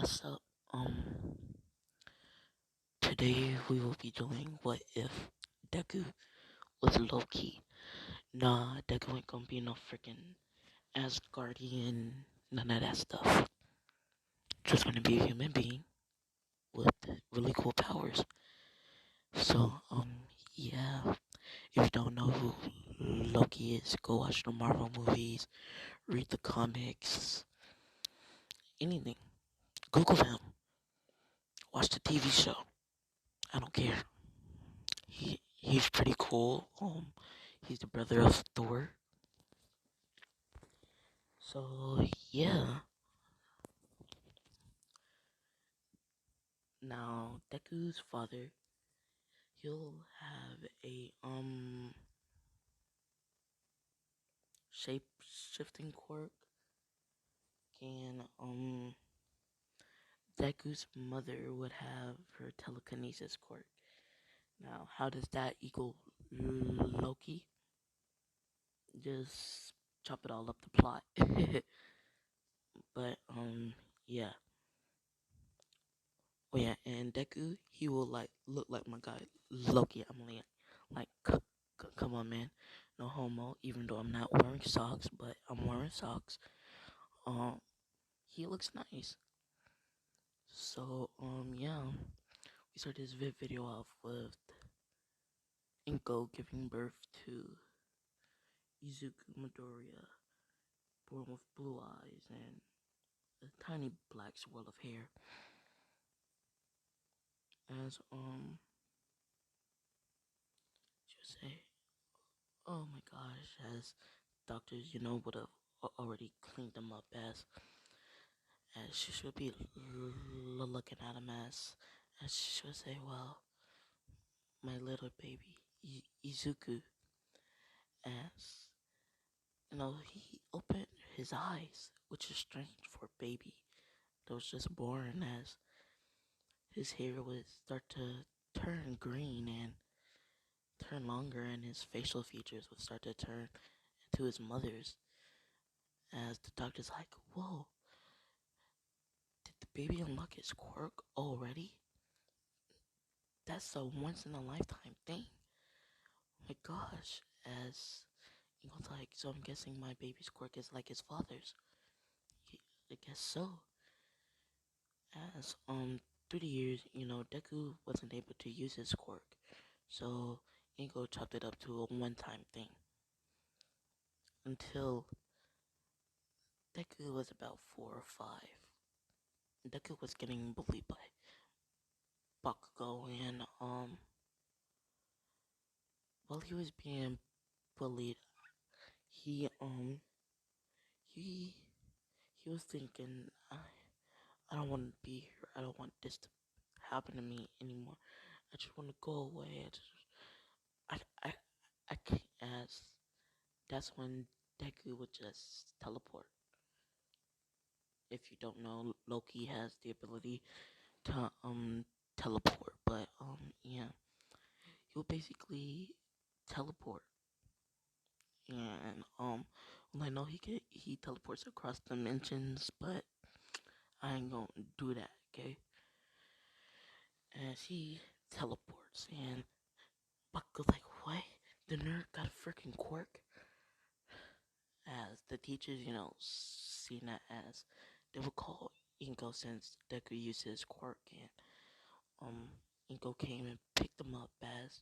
What's up? Today we will be doing what if Deku was Loki. Nah, Deku ain't gonna be no freaking Asgardian, none of that stuff. Just gonna be a human being with really cool powers. So, yeah. If you don't know who Loki is, go watch the Marvel movies, read the comics, anything. Google him. Watch the TV show. I don't care. He's pretty cool. He's the brother of Thor. So yeah. Now Deku's father, he'll have a shape shifting quirk, and Deku's mother would have her telekinesis quirk. Now, how does that equal Loki? Just chop it all up the plot. But yeah. Oh yeah, and Deku, he will like look like my guy Loki. I'm like, come on, man, no homo. Even though I'm not wearing socks, but I'm wearing socks. Um, he looks nice. So yeah, we start this video off with Inko giving birth to Izuku Midoriya, born with blue eyes and a tiny black swirl of hair. As should say, oh my gosh, as doctors, would have already cleaned them up as she should be looking at him as she should say, well, my little baby Izuku, as he opened his eyes, which is strange for a baby that was just born, as his hair would start to turn green and turn longer, and his facial features would start to turn into his mother's. As the doctor's like, whoa, did the baby unlock his quirk already? That's a once in a lifetime thing. Oh my gosh. As he was like, so I'm guessing my baby's quirk is like his father's. I guess so. As through the years, Deku wasn't able to use his quirk, so Ingo chopped it up to a one-time thing until Deku was about 4 or 5. Deku was getting bullied by Bakugo, and while he was being bullied, he he he was thinking, I don't want to be here. I don't want this to happen to me anymore. I just want to go away. I, I, I can't. As that's when Deku would just teleport. If you don't know, Loki has the ability to teleport, but yeah, he'll basically teleport. And well, I know he teleports across dimensions, but I ain't gonna do that, okay? As he teleports, and Buck goes like, what? The nerd got a freaking quirk? As the teachers, seen that as they would call Inko, since Deku used his quirk, and Inko came and picked him up as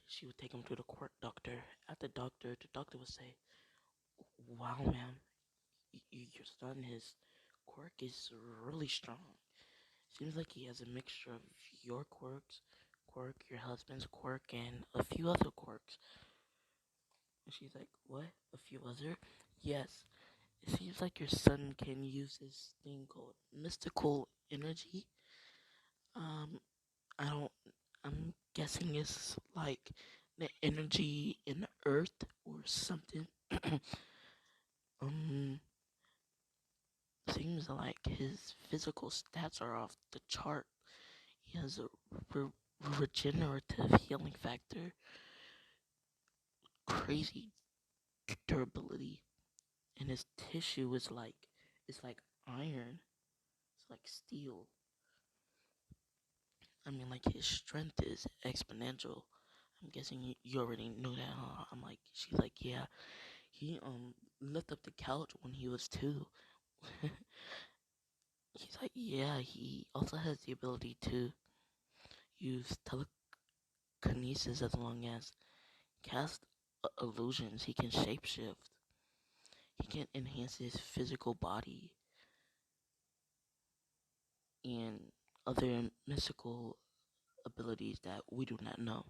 she would take him to the quirk doctor. At the doctor would say, wow, ma'am, your son, his quirk is really strong. Seems like he has a mixture of your quirk, your husband's quirk, and a few other quirks. And she's like, what? A few other? Yes. It seems like your son can use this thing called mystical energy. Um, I don't, I'm guessing it's like the energy in the earth or something. um, Seems like his physical stats are off the chart. He has a regenerative healing factor, crazy durability, and his tissue is like, it's like iron. steel. I mean, like his strength is exponential. I'm guessing you already knew that, huh? She's like, yeah. He lift up the couch when he was 2. He's like, yeah. He also has the ability to use telekinesis as long as cast illusions. He can shapeshift. He can enhance his physical body and other mystical abilities that we do not know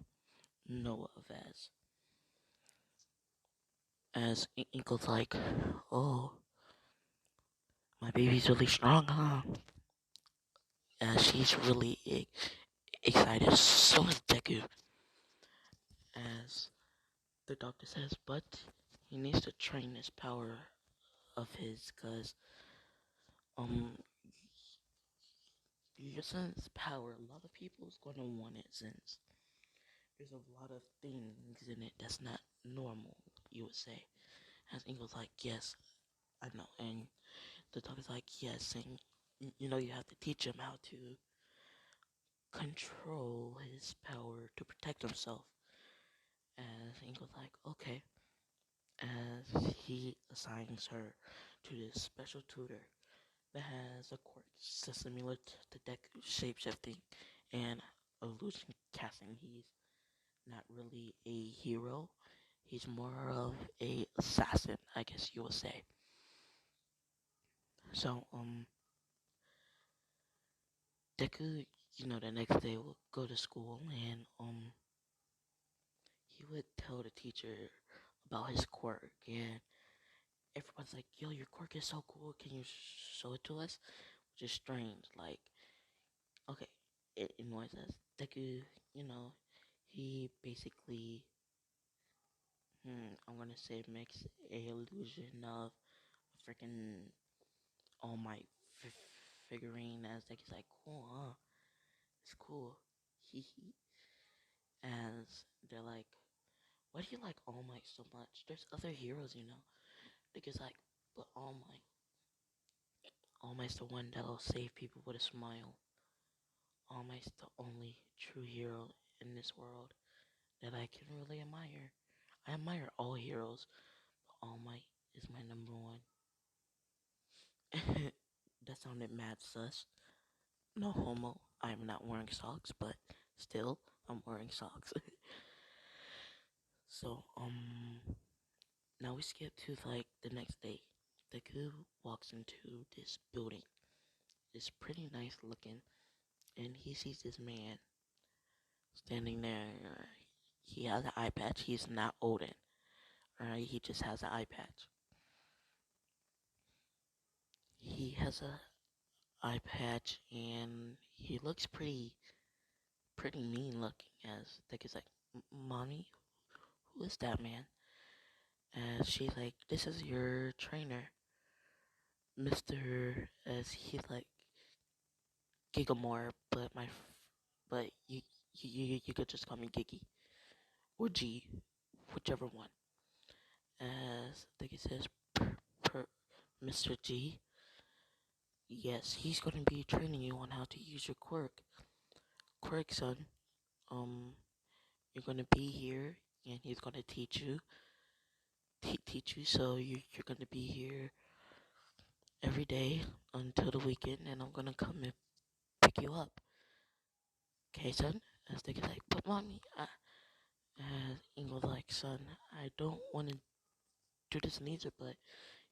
of as Inkle's like, oh, my baby's really strong, huh? She's really excited. So is Deku, as the doctor says, but he needs to train this power of his, cause um your son's power, a lot of people is gonna want it since there's a lot of things in it that's not normal, you would say. As Ingle's like, yes, I know, and the doctor's like, yes, and you have to teach him how to control his power to protect himself. As Ingle's like, okay, as he assigns her to this special tutor that has a quirk similar to Deku shapeshifting and illusion casting. He's not really a hero. He's more of a assassin, I guess you would say. So, Deku, the next day will go to school and he would tell the teacher about his quirk, and everyone's like, yo, your quirk is so cool, can you show it to us? Which is strange. Like, okay, it annoys us. Deku, he basically, I'm gonna say, makes a illusion of a freaking All Might figurine, as Deku's like, cool, huh? It's cool. Hee hee. As they're like, why do you like All Might so much? There's other heroes. Deku's like, but All Might's the one that'll save people with a smile. All Might's the only true hero in this world that I can really admire. I admire all heroes, but All Might is my number one. That sounded mad sus. No homo. I am not wearing socks, but still, I'm wearing socks. So, now we skip to like the next day. Deku walks into this building. It's pretty nice looking, and he sees this man standing there. He has an eye patch. He's not Odin. Alright, he just has an eye patch. He has a eye patch, and he looks pretty mean looking. As Dick is like, "Mommy, who is that man?" And she's like, "This is your trainer, Mister." As he's like, Gigamore, but you could just call me Gigi or G, whichever one. As Dick says, per Mr. G. Yes, he's gonna be training you on how to use your quirk. Quirk, son. Um, you're gonna be here, and he's gonna teach you. Teach you, so you're gonna be here every day until the weekend, and I'm gonna come and pick you up. Okay, son? As they like, but mommy, as Ingle's like, son, I don't want to do this neither, but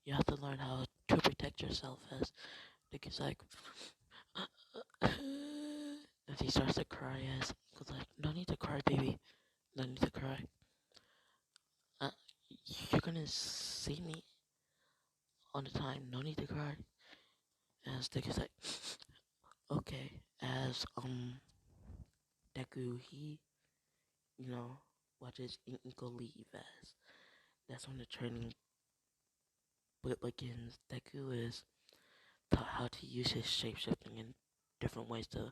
you have to learn how to protect yourself. As the kid's like, as he starts to cry, as Ingle's like, no need to cry, baby, no need to cry. Uh, you're gonna see me all the time, no need to cry. As the kid's like, okay, as Deku, he watches Inko leave, as that's when the training begins. Deku is taught how to use his shapeshifting in different ways to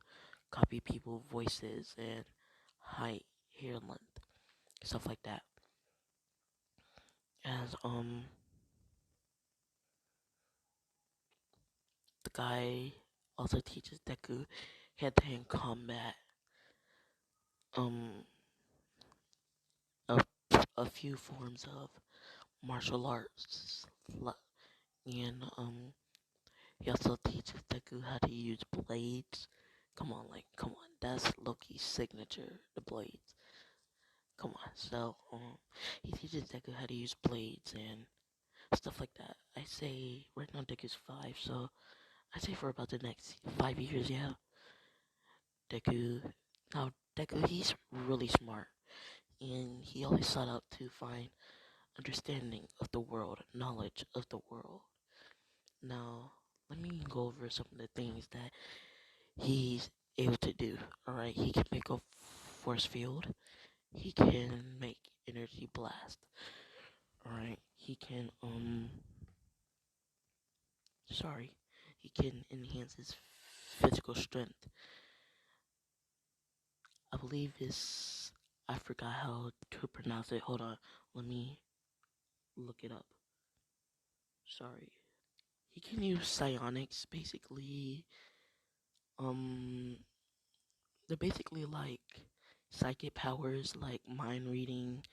copy people's voices and height, hair length, stuff like that. As the guy also teaches Deku hand-to-hand combat, um, a, a few forms of martial arts, and he also teaches Deku how to use blades. Come on, that's Loki's signature, the blades. Come on, so he teaches Deku how to use blades and stuff like that. I say right now Deku's 5, so I say for about the next 5 years, yeah. Deku, now Deku, he's really smart, and he always sought out to find understanding of the world, knowledge of the world. Now, let me go over some of the things that he's able to do. Alright, he can make a force field. He can make energy blast. Alright, sorry, he can enhance his physical strength. I believe it's, I forgot how to pronounce it. Hold on, let me look it up. Sorry. He can use psionics, basically. Um, they're basically like psychic powers, like mind reading,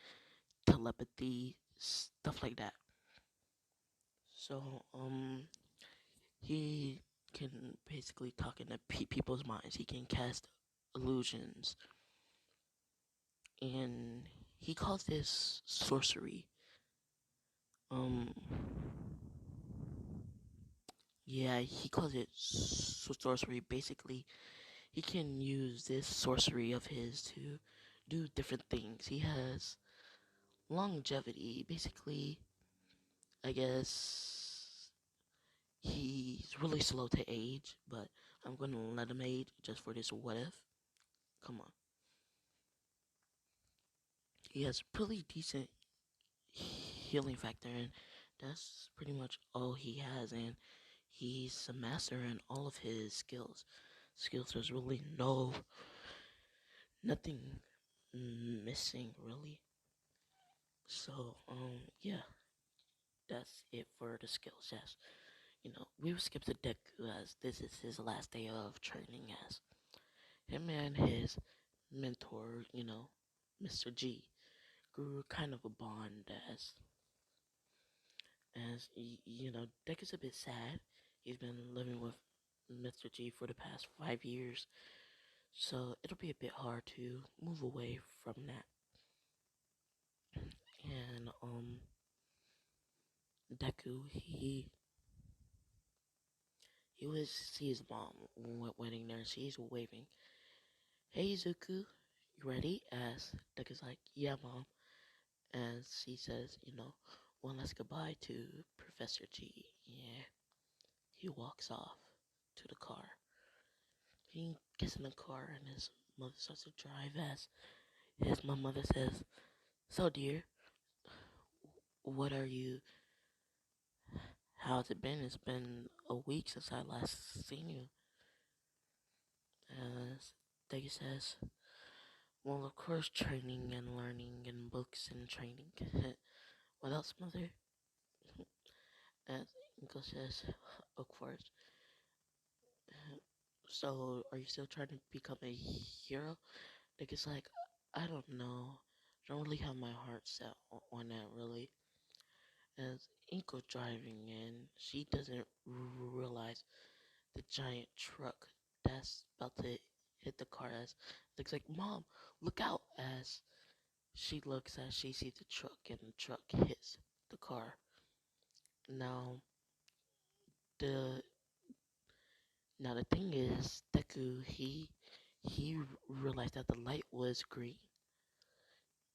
telepathy, stuff like that. So, he can basically talk into people's minds. He can cast illusions, and he calls this sorcery. Um, yeah, he calls it sorcery. Basically, he can use this sorcery of his to do different things. He has longevity. Basically, I guess he's really slow to age, but I'm gonna let him age just for this what if. Come on. He has pretty decent healing factor, and that's pretty much all he has, and he's a master in all of his skills. There's really nothing missing, really. So, yeah, that's it for the skills. Yes, we will skip the Deku as this is his last day of training as him and his mentor, Mr. G, grew kind of a bond as Deku's a bit sad. He's been living with Mr. G for the past 5 years, so it'll be a bit hard to move away from that. And Deku, he was see his mom waiting there. She's waving. Hey Zuku, you ready? As Deku's like, yeah, mom. And she says, one last goodbye to Professor G. Yeah. He walks off to the car. He gets in the car and his mother starts to drive as my mother says, so dear, what are you, how's it been? It's been a week since I last seen you. As Deggy says, well, of course, training and learning and books and training. What else, mother? As Inko says, of course. So, are you still trying to become a hero? Deggy's like, I don't know. I don't really have my heart set on that, really. As Inko driving in, she doesn't realize the giant truck that's about to hit the car as looks like, Mom, look out, as she looks as she sees the truck and the truck hits the car. Now the the thing is, Deku, he realized that the light was green,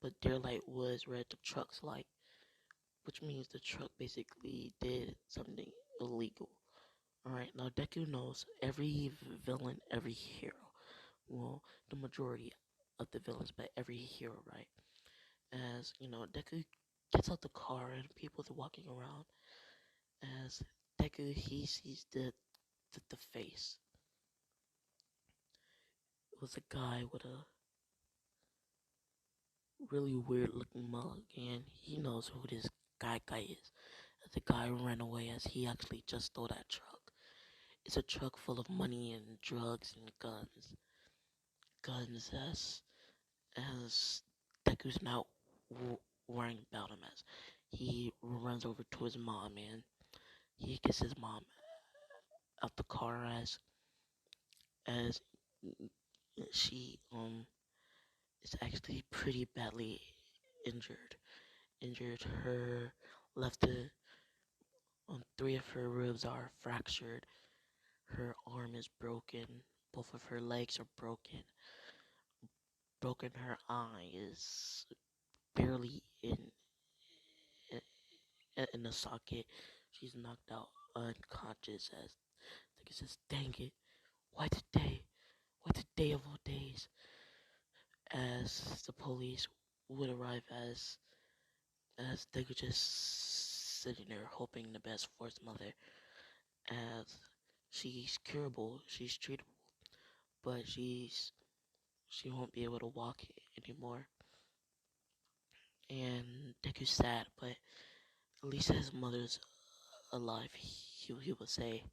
but their light was red, the truck's light, which means the truck basically did something illegal. Alright, now Deku knows every villain, every hero. Well, the majority of the villains, but every hero, right? As, Deku gets out the car and people are walking around. As Deku, he sees the face. It was a guy with a really weird looking mug, and he knows who this guy is. The guy ran away as he actually just stole that truck. it's a truck full of money and drugs and guns as Deku's now worrying about him as he runs over to his mom and he gets his mom out the car as she is actually pretty badly injured. Injured her left three of her ribs are fractured. Her arm is broken. Both of her legs are broken. Broken. Her eye is barely in the socket. She's knocked out unconscious as like it says, dang it, why today? Why today of all days? As the police would arrive as they were just sitting there hoping the best for his mother as she's curable, she's treatable, but she won't be able to walk anymore. And Deku's sad, but at least his mother's alive, he would say.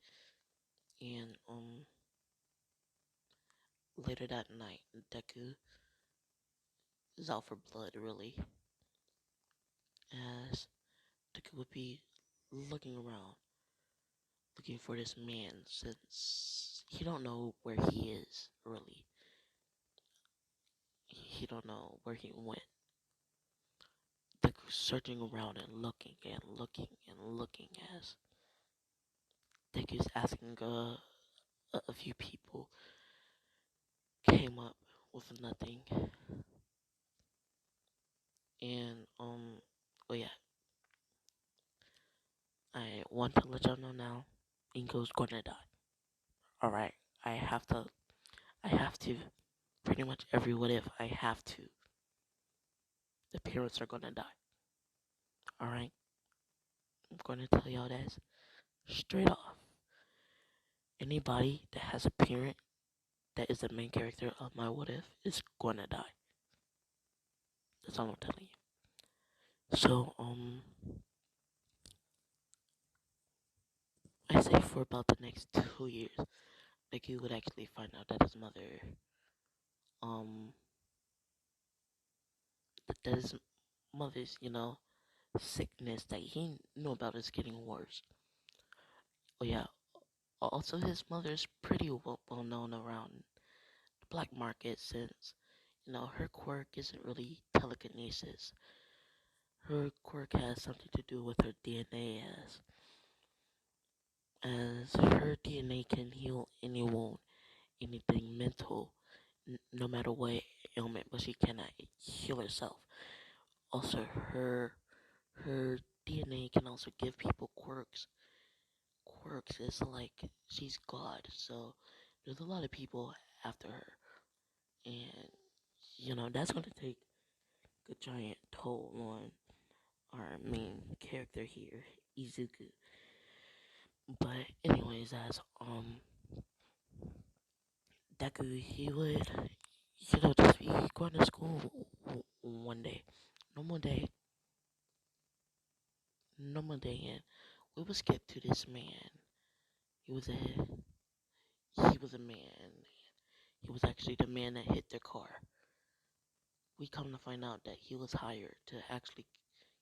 And later that night, Deku is out for blood, really, as Deku would be looking around, looking for this man, since he don't know where he is, really. He don't know where he went. Deku's searching around and looking and looking and looking as Deku's asking a few people, came up with nothing. And oh yeah, I want to let y'all know now, Inko's gonna die. Alright, I have to, pretty much every what if, I have to. The parents are gonna die. Alright, I'm gonna tell y'all this straight off. Anybody that has a parent that is the main character of my what if is gonna die. That's all I'm telling you. So, I say for about the next 2 years, like you would actually find out that his mother, um, that his mother's, sickness that he knew about is getting worse. Oh yeah, also his mother's pretty well known around the black market since, her quirk isn't really telekinesis. Her quirk has something to do with her DNA as her DNA can heal any wound, anything mental, no matter what ailment, but she cannot heal herself. Also, her DNA can also give people quirks. Quirks is like she's God, so there's a lot of people after her, and that's going to take a giant toll on our main character here, Izuku. But anyways, as Deku, he would just be going to school one day, normal day, normal day, and we would skip to this man. He was a he was a man. He was actually the man that hit their car. We come to find out that he was hired to actually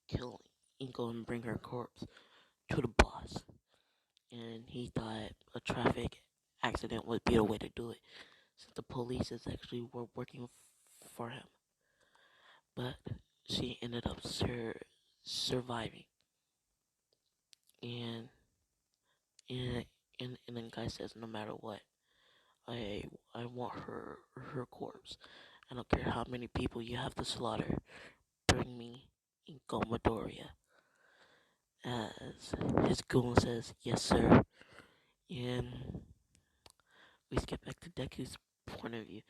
kill Inko and bring her corpse to the boss. And he thought a traffic accident would be the way to do it, since the police is actually were working for him. But she ended up surviving. And and and then guy says, no matter what, I I want her corpse. I don't care how many people you have to slaughter. Bring me Inko Midoriya. As his goon says, yes sir. And we skip back to Deku's point of view.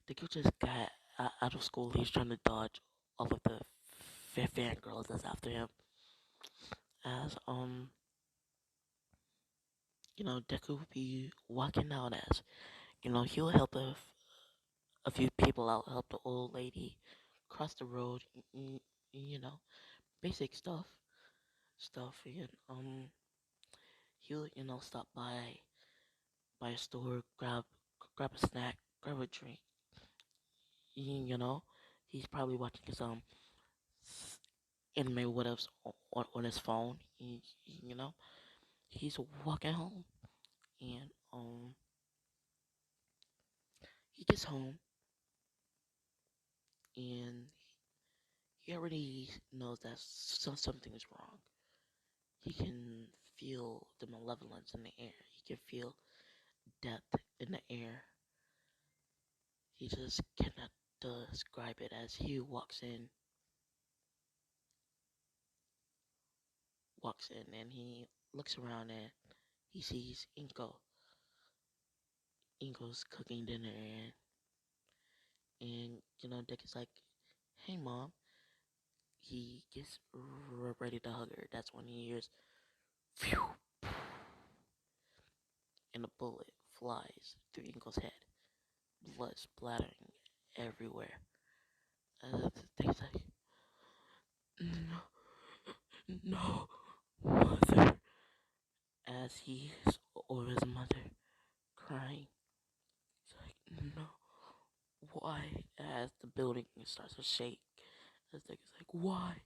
Deku just got out of school. He's trying to dodge all of the fangirls that's after him. As Deku would be walking out as he'll help a few people out, help the old lady cross the road, you know, basic stuff, and he'll stop by by a store, grab a snack, grab a drink. You know, he's probably watching his anime whatevs on his phone. You know, he's walking home, and he gets home, and he already knows that something is wrong. He can feel the malevolence in the air. He can feel death in the air. He just cannot describe it as he walks in and he looks around and he sees Inko. Inko's cooking dinner and you know Dick is like, "Hey mom." He gets ready to hug her. That's when he hears phew, and a bullet flies through Inko's head. Blood splattering everywhere. Dick's like, "No, no, mother." As he or his mother crying. He's like, "No, why?" As the building starts to shake. As Dick is like, "Why?"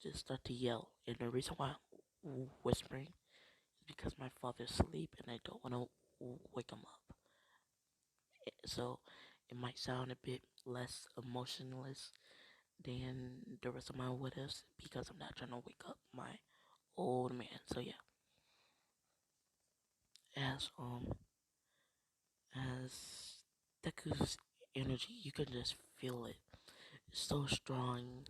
Just start to yell. And the reason why I'm whispering is because my father's asleep and I don't want to wake him up. So it might sound a bit less emotionless than the rest of my what ifs because I'm not trying to wake up my old man. So yeah, as as Deku's energy, you can just feel it. It's so strong.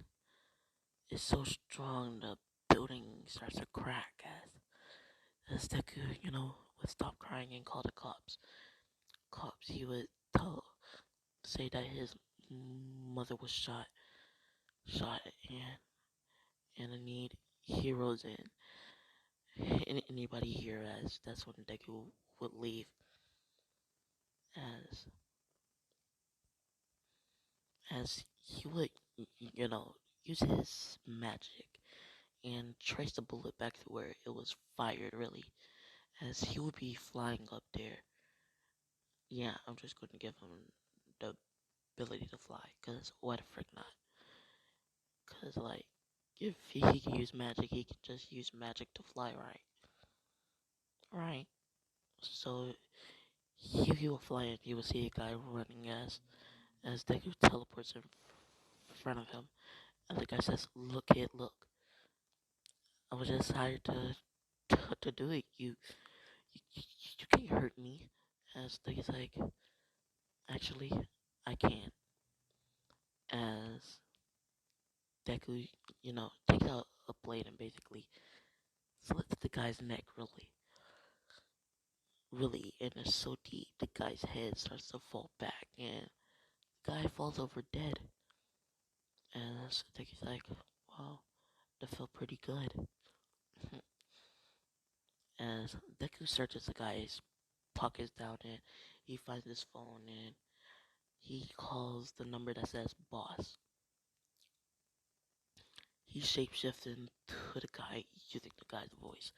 It's so strong. The building starts to crack as Deku, would stop crying and call the cops. Cops, he would say that his mother was shot, and I need heroes and anybody here. As that's when Deku would leave, as as he would use his magic and trace the bullet back to where it was fired. Really, as he would be flying up there. Yeah, I'm just gonna give him the ability to fly, cause what the frick not? Cause like, if he can use magic, he can just use magic to fly, right? Right. So he will fly and you will see a guy running as Deku teleports in front of him, and the guy says, "Look, kid, look. I was just hired to do it. You can't hurt me." As Deku's like, "Actually, I can." As Deku, takes out a blade and basically slits the guy's neck really, and it's so deep the guy's head starts to fall back and the guy falls over dead. And so Deku's like, wow, that felt pretty good. As Deku searches the guy's pockets down and he finds his phone and he calls the number that says boss. He shapeshifts into the guy using the guy's voice.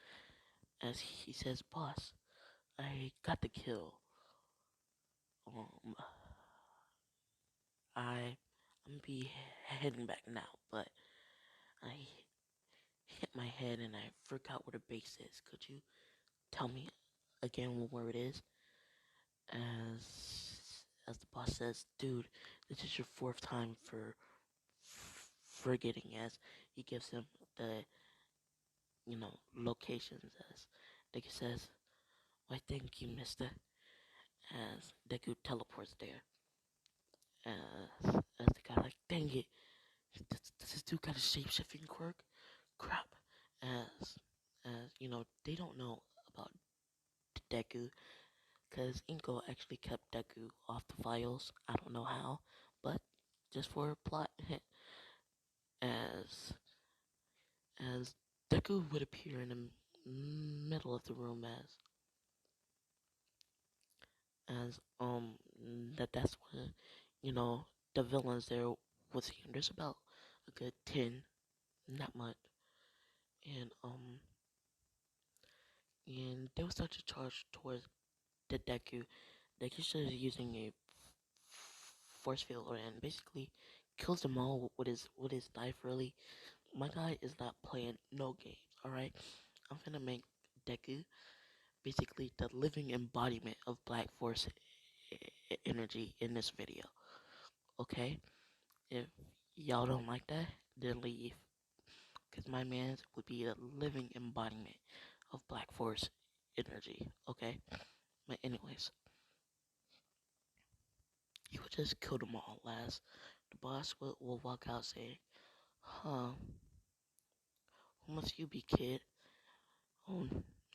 As he says, "Boss, I got the kill. Um, I'm gonna be heading back now, but I hit my head and I forgot where the base is. Could you tell me again where it is?" As the boss says, "Dude, this is your fourth time for forgetting." As he gives him the locations. As Deku says, "Why, thank you, Mister." As Deku teleports there. As the guy like, "Dang it, does this dude got a shape-shifting quirk? Crap." As they don't know about Deku, because Inko actually kept Deku off the files. I don't know how, but just for a plot hit, as as Deku would appear in the middle of the room as that's when the villains there was here. There's about a good 10, not much, and and they will start to charge towards the Deku started using a force field and basically kills them all with his knife. Really, my guy is not playing no games. All right, I'm gonna make Deku basically the living embodiment of Black Force energy in this video. Okay, if y'all don't like that, then leave. Cause my man would be the living embodiment of Black Force energy. Okay, but anyways, you would just kill them all. Last, the boss will walk out saying, "Huh? Who must you be, kid? Oh,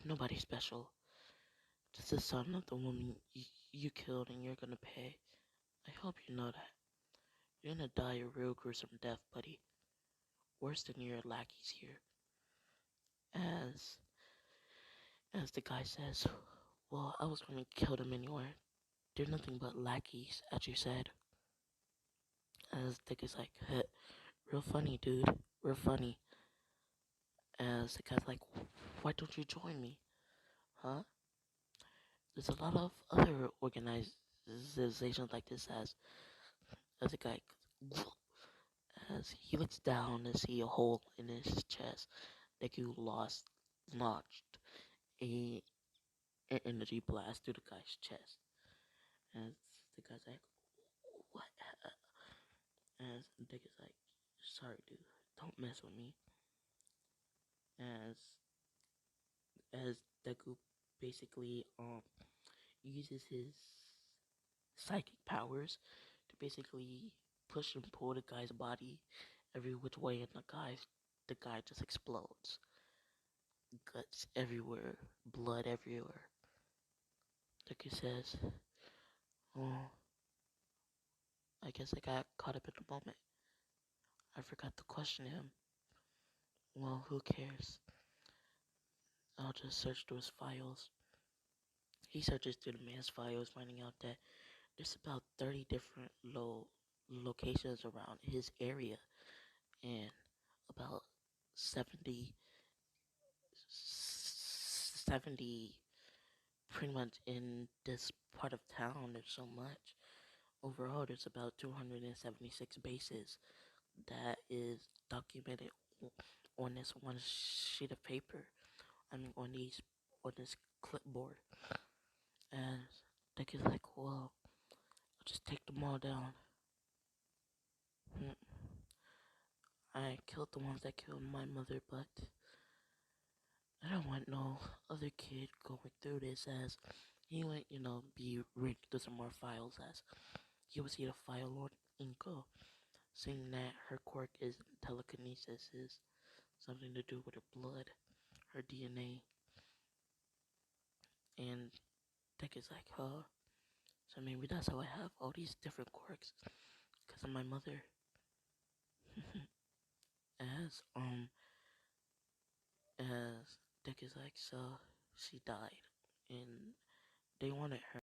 nobody special. Just the son of the woman you killed, and you're gonna pay. I hope you know that. You're gonna die a real gruesome death, buddy. Worse than your lackeys here." As as the guy says, "Well, I was gonna kill them anyway. They're nothing but lackeys, as you said." As Dick is like, "Heh, real funny, dude. Real funny." As the guy's like, "Why don't you join me? Huh? There's a lot of other organizations like this." As the guy, as he looks down and see a hole in his chest, Deku launched a an energy blast through the guy's chest. As the guy's like, "What?" As Deku's like, "Sorry, dude. Don't mess with me." As as Deku basically uses his psychic powers to basically push and pull the guy's body every which way, and the guy just explodes. Guts everywhere, blood everywhere. Deku says, "Oh, I guess I got caught up in the moment. I forgot to question him. Well, who cares? I'll just search through his files." He searches through the man's files, finding out that there's about 30 different locations around his area, and about 70, 70 pretty much in this part of town. There's so much. Overall, there's about 276 bases that is documented on this one sheet of paper. I mean, on this clipboard. And Dick is like, "Well, I'll just take them all down. Hmm. I killed the ones that killed my mother, but I don't want no other kid going through this." As he went, be reading through some more files. As he would see the file on Inko, saying that her quirk is telekinesis, is something to do with her blood, her DNA. And Dick is like, "Huh? So maybe that's how I have all these different quirks, because of my mother." as as Dick is like, "So she died, and they wanted her."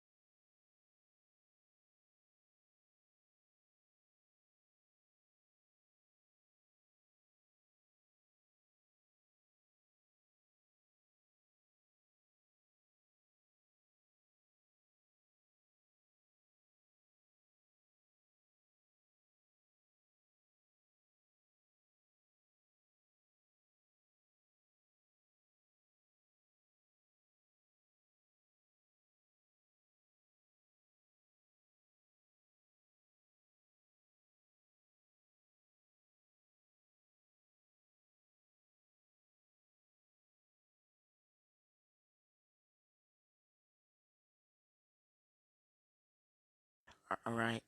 Alright,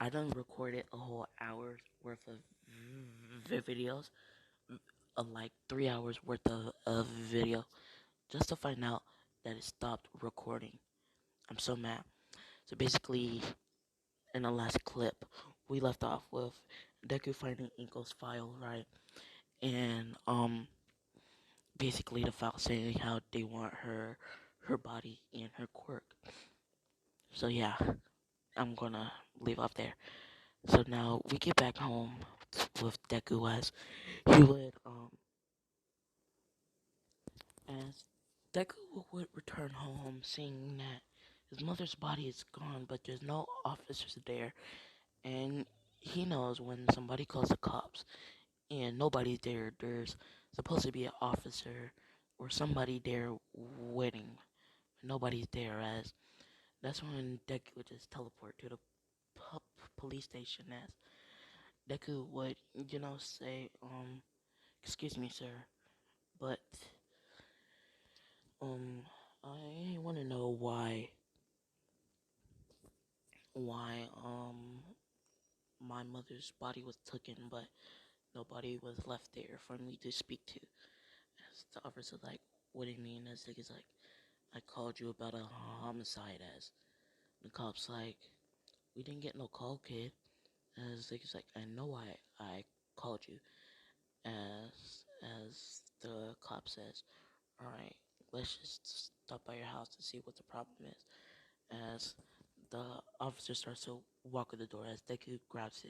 I done recorded a whole hour's worth of videos, like 3 hours worth of video, just to find out that it stopped recording. I'm so mad. So basically, in the last clip, we left off with Deku finding Inko's file, right? And basically the file saying how they want her body and her quirk. So yeah, I'm gonna leave off there. So now we get back home with Deku as he would as Deku would return home, seeing that his mother's body is gone, but there's no officers there, and he knows when somebody calls the cops and nobody's there. There's supposed to be an officer or somebody there waiting. Nobody's there, as that's when Deku would just teleport to the police station. As Deku would, say, excuse me, sir, but um, I want to know why my mother's body was taken, but nobody was left there for me to speak to. As the officer like, what do you mean? As like, it's like, I called you about a homicide. As the cops like, we didn't get no call, kid. As like, it's like, I know I called you. As the cop says, all right, let's just stop by your house to see what the problem is. As the officer starts to walk to the door, as Deku grabs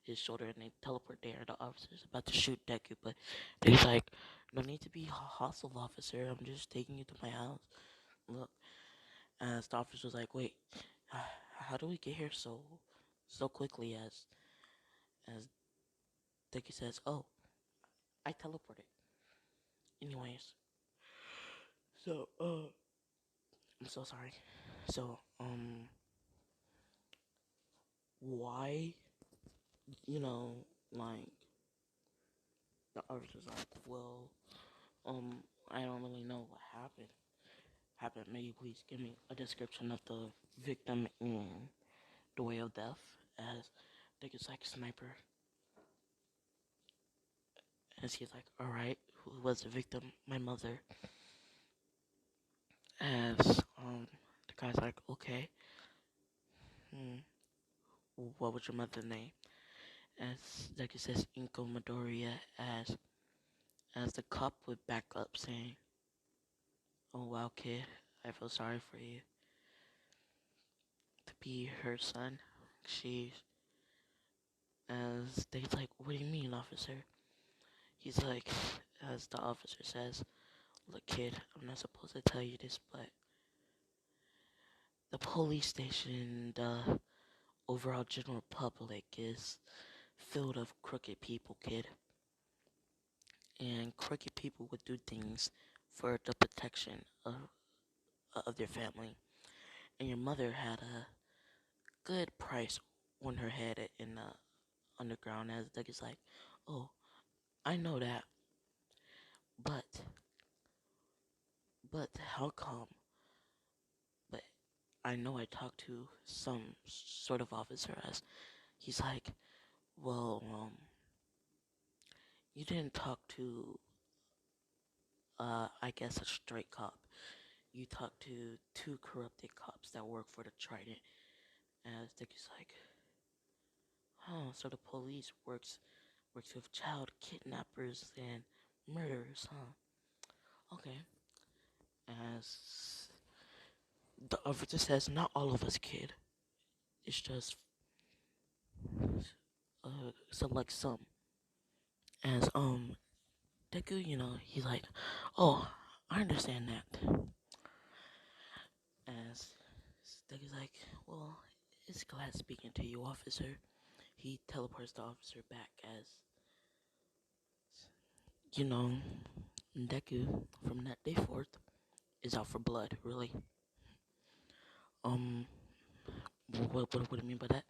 his shoulder and they teleport there. The officer's about to shoot Deku, but he's like, no need to be hostile, officer. I'm just taking you to my house. Look, as the officer's like, wait, how do we get here so quickly? As Deku says, oh, I teleported. Anyways, so I'm so sorry. So why, you know, like the officer's like, well, I don't really know what happened. Maybe please give me a description of the victim and the way of death. As Dick is like sniper. As he's like, all right, who was the victim? My mother. As the guy's like, okay, hmm, what was your mother's name? As Dick says, Inko Midoriya. As the cop would back up, saying, oh wow, kid, I feel sorry for you. To be her son, she's as they's like, what do you mean, officer? He's like, as the officer says, look, kid, I'm not supposed to tell you this, but the police station, the overall general public is filled of crooked people, kid. And crooked people would do things for the protection of their family. And your mother had a good price on her head in the underground, as Doug is like, oh, I know that, but how come? But I know I talked to some sort of officer, as he's like, well, you didn't talk to, I guess a straight cop. You talked to two corrupted cops that work for the Trident. As Dick is like, oh, so the police works with child kidnappers and murderers, huh? Okay. As the officer says, not all of us, kid. It's just select some. As Deku, he's like, oh, I understand that. As Deku's like, well, it's glad speaking to you, officer. He teleports the officer back, as you know, Deku from that day forth is out for blood. Really. Um, what do you mean by that?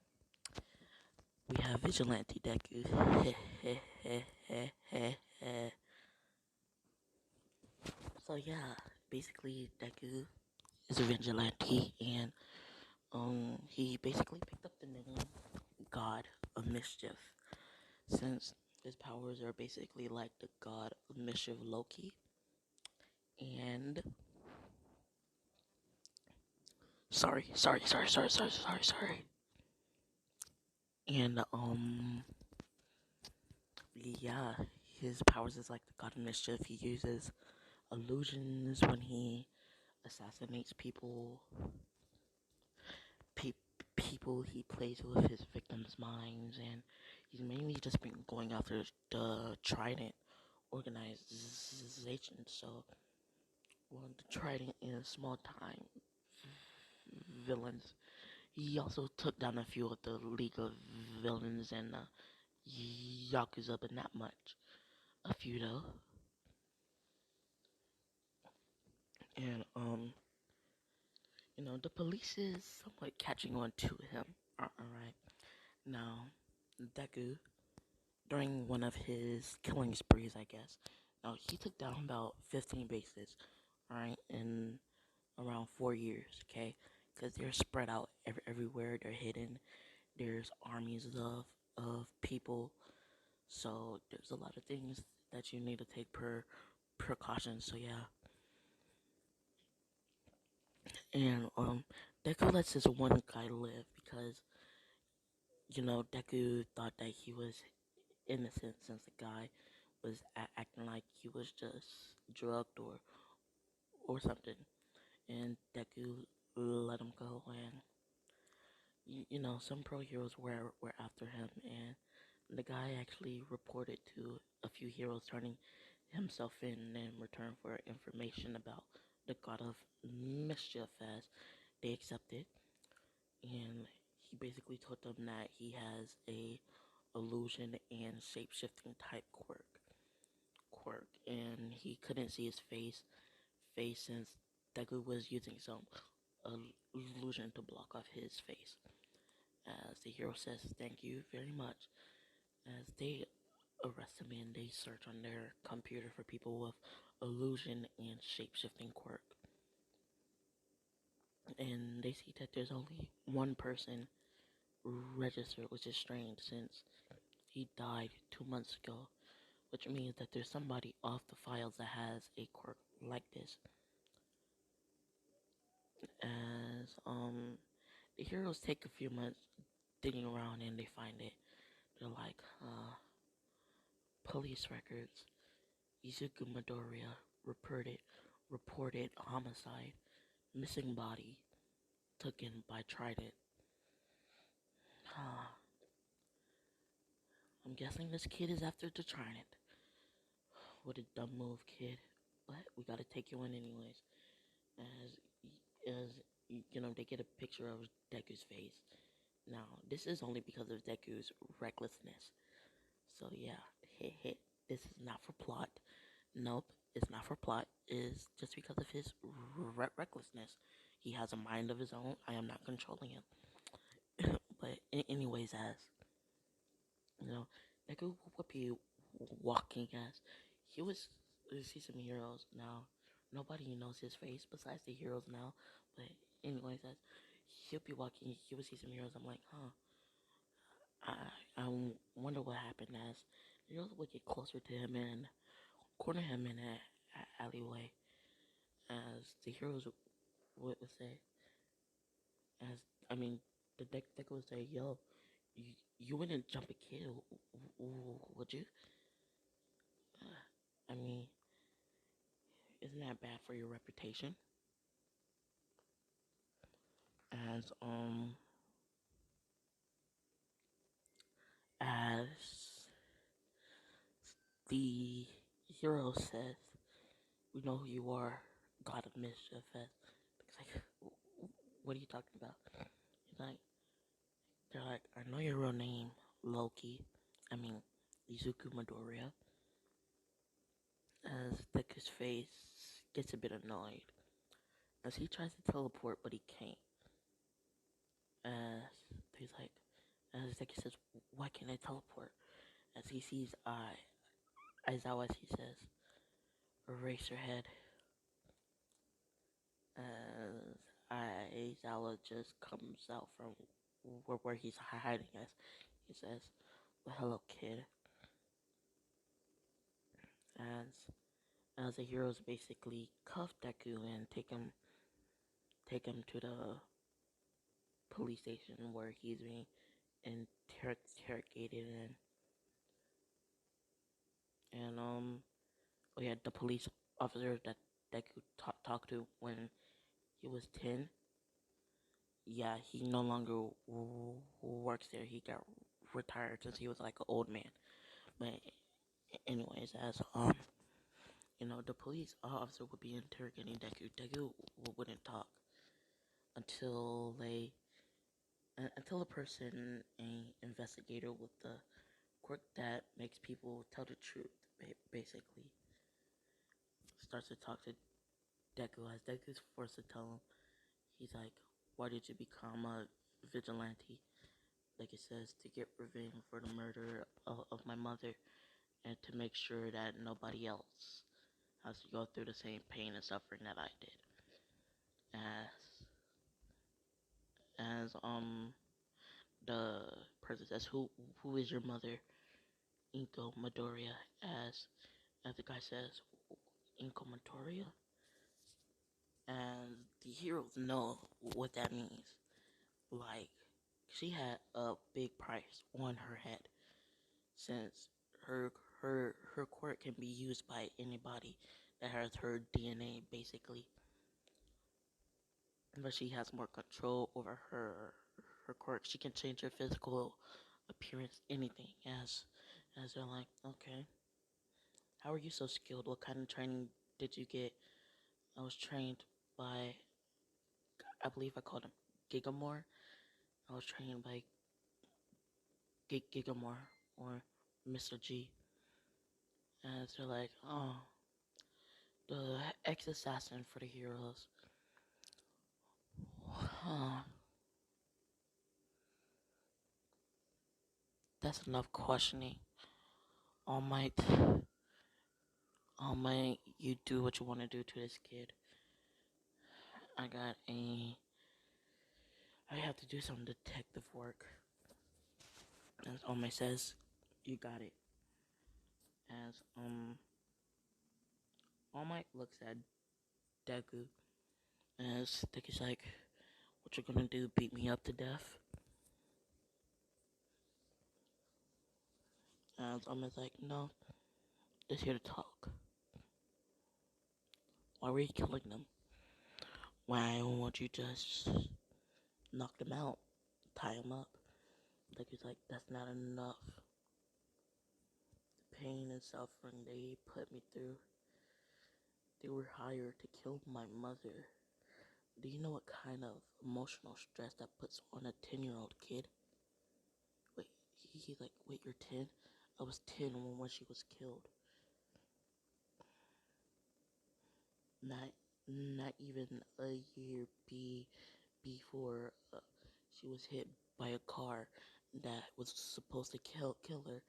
We have Vigilante Deku. So yeah, basically Deku is a vigilante, and he basically picked up the name God of Mischief, since his powers are basically like the God of Mischief, Loki. And sorry. And yeah, his powers is like the God of Mischief. He uses illusions when he assassinates people. People he plays with his victims' minds, and he's mainly just been going after the Trident organization. So, well, the Trident in a small time villains. He also took down a few of the League of Villains and Yakuza, but not much. A few though. And the police is somewhat catching on to him. Alright. Now, Deku, during one of his killing sprees, I guess. Now, he took down about 15 bases, alright, in around 4 years, okay? Because they're spread out everywhere, they're hidden. There's armies of people, so there's a lot of things that you need to take precautions. So yeah, and Deku lets this one guy live because Deku thought that he was innocent since the guy was acting like he was just drugged or something, and Deku let him go. And some pro heroes were after him, and the guy actually reported to a few heroes, turning himself in return for information about the god of mischief, as they accepted. And he basically told them that he has a illusion and shape-shifting type quirk, and he couldn't see his face since Deku was using some illusion to block off his face. As the hero says, "Thank you very much," as they arrest him and they search on their computer for people with illusion and shape-shifting quirk. And they see that there's only one person registered, which is strange since he died 2 months ago, which means that there's somebody off the files that has a quirk like this. As the heroes take a few months digging around and they find it. They're like, police records. Izuku Midoriya reported homicide, missing body, taken by Trident. I'm guessing this kid is after the Trident. What a dumb move, kid. But we gotta take you in anyways. As they get a picture of Deku's face. Now, this is only because of Deku's recklessness. So yeah, hit. This is not for plot. Nope, it's not for plot. It's just because of his recklessness. He has a mind of his own. I am not controlling him. But anyways, as Deku would be walking as he was see some heroes now. Nobody knows his face besides the heroes now. But anyways, as he'll be walking, he would see some heroes. I'm like, huh. I wonder what happened as the heroes would get closer to him and corner him in an alleyway. As the heroes would say, as I mean, the deck would say, "Yo, you wouldn't jump a kid, would you?" I mean, isn't that bad for your reputation? As as the hero says, "We know who you are, God of Mischief." It's like, what are you talking about? It's like they're like, "I know your real name, Loki." I mean, Izuku Midoriya. As Deku's face gets a bit annoyed as he tries to teleport, but he can't. As he's like, as Deku says, "Why can't I teleport?" As he sees Aizawa, as he says, "Eraserhead." As Aizawa just comes out from where he's hiding, as he says, "Well, hello, kid." As the heroes basically cuff Deku and take him to the police station where he's being interrogated and oh yeah, the police officer that Deku talked to when he was 10, yeah, he no longer works there. He got retired since he was like an old man. But anyways, as the police officer would be interrogating Deku. Deku wouldn't talk. until they until a person, a investigator with the quirk that makes people tell the truth, basically, starts to talk to Deku. As Deku's forced to tell him, he's like, "Why did you become a vigilante?" Like it says, to get revenge for the murder of my mother, and to make sure that nobody else has to go through the same pain and suffering that I did. As the person says, who is your mother? Inko Midoriya. As the guy says, Inko Midoriya. And the heroes know what that means. Like, she had a big price on her head, since her quirk can be used by anybody that has her DNA, basically. But she has more control over her quirk. She can change her physical appearance, anything. As they're like, okay, how are you so skilled? What kind of training did you get? I was trained by, I believe I called him Gigamore. I was trained by Gigamore or Mr. G. And they're like, oh, the ex-assassin for the heroes. That's enough questioning. All might, all might, you do what you want to do to this kid. I got a, I have to do some detective work. As All Might says, you got it. As All Might looks at Deku, as Deku's like, what you gonna do, beat me up to death? As All Might's like, no, just here to talk. Why were you killing them? Why won't you just knock them out, tie them up? Deku's like, that's not enough. The pain and suffering they put me through, they were hired to kill my mother. Do you know what kind of emotional stress that puts on a 10-year-old kid? Wait, he's like, wait, you're 10? I was 10 when she was killed. Not even a year before she was hit by a car that was supposed to kill her,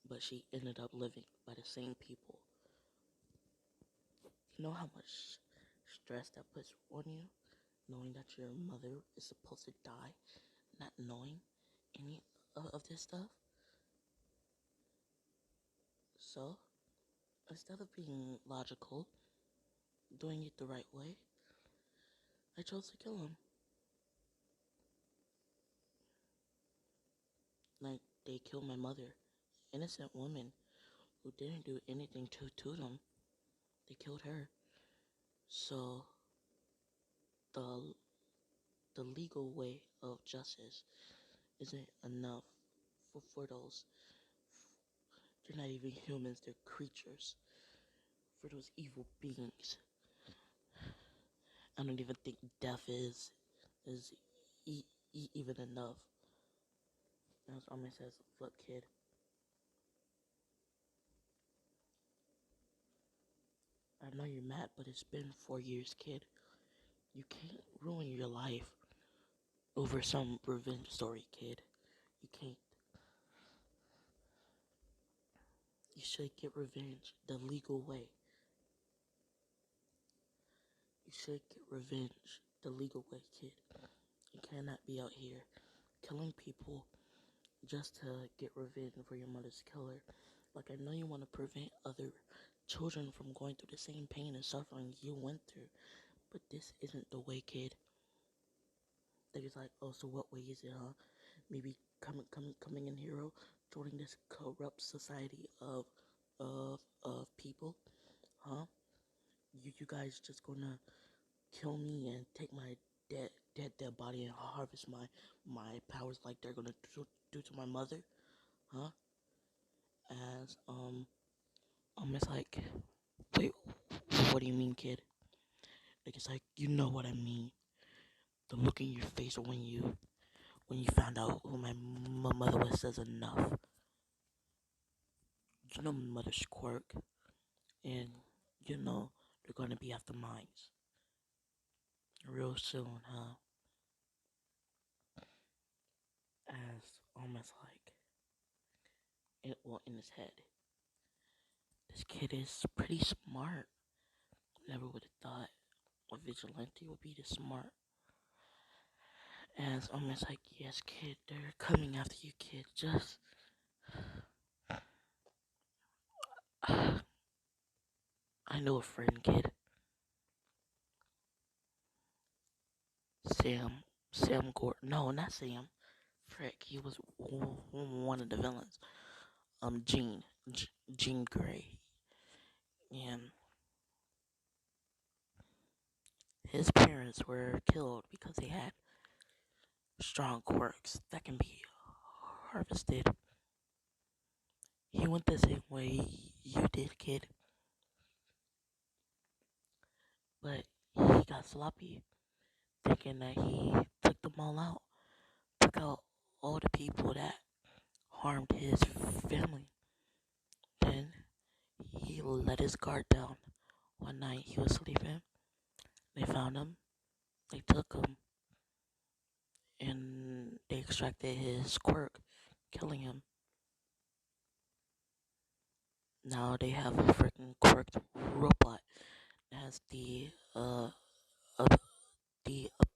but she ended up living by the same people. You know how much stress that puts on you, knowing that your mother is supposed to die, not knowing any of this stuff? So, instead of being logical, doing it the right way, I chose to kill him. Like, they killed my mother, innocent woman who didn't do anything to them. They killed her. So, the the legal way of justice isn't enough for those. They're not even humans, they're creatures. For those evil beings. I don't even think death is even enough. As Armin says, look, kid. I know you're mad, but it's been 4 years, kid. You can't ruin your life over some revenge story, kid. You can't. You should get revenge the legal way. You should get revenge the legal way, kid. You cannot be out here killing people just to get revenge for your mother's killer. Like, I know you want to prevent other children from going through the same pain and suffering you went through, but this isn't the way, kid. They was like, oh, so what way is it, huh? Maybe coming in hero, joining this corrupt society of people, huh? You guys just gonna kill me and take my dead body and harvest my powers like they're gonna do to my mother, huh? As it's like, wait, what do you mean, kid? Like, it's like, you know what I mean. The look in your face when you found out who my mother was says enough. You know my mother's quirk, and you know they're gonna be after mines real soon, huh? As almost like in his head, this kid is pretty smart. Never would have thought a vigilante would be this smart. As almost like, yes, kid, they're coming after you, kid. Just I know a friend, kid. Sam Gordon. No, not Sam. Frick, he was one of the villains. Jean Grey, and his parents were killed because they had strong quirks that can be harvested. He went the same way you did, kid, but he got sloppy, thinking that he took them all out, took out all the people that harmed his family. Then he let his guard down. One night he was sleeping. They found him. They took him and they extracted his quirk, killing him. Now they have a freaking quirked robot that has the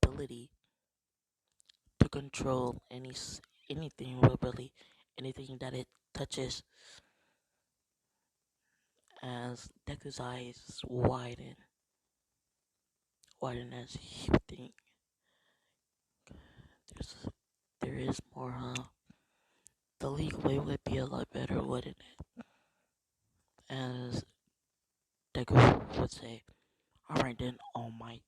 ability to control anything really, anything that it touches. As Deku's eyes widen as you think. There's there is more, huh? The legal way would be a lot better, wouldn't it? As Deku would say, alright then, All Might.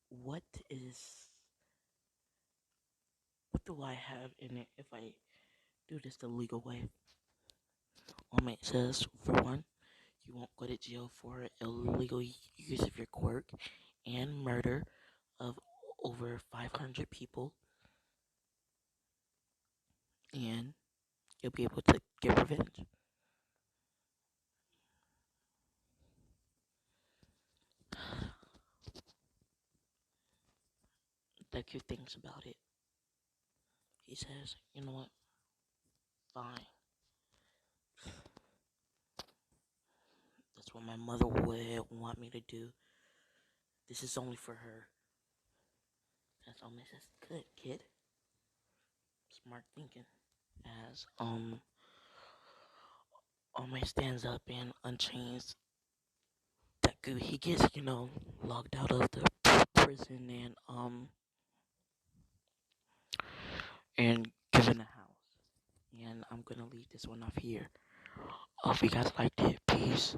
What is what do I have in it if I do this the legal way? All Might says, for one, you won't go to jail for illegal use of your quirk and murder of over 500 people, and you'll be able to get revenge. Deku thinks about it. He says, you know what? Fine. That's what my mother would want me to do. This is only for her. That's all says. Good, kid. Smart thinking. As Ome stands up and unchains Deku. He gets, locked out of the prison and given a house. And I'm gonna leave this one off here. Hope you guys liked it. Peace.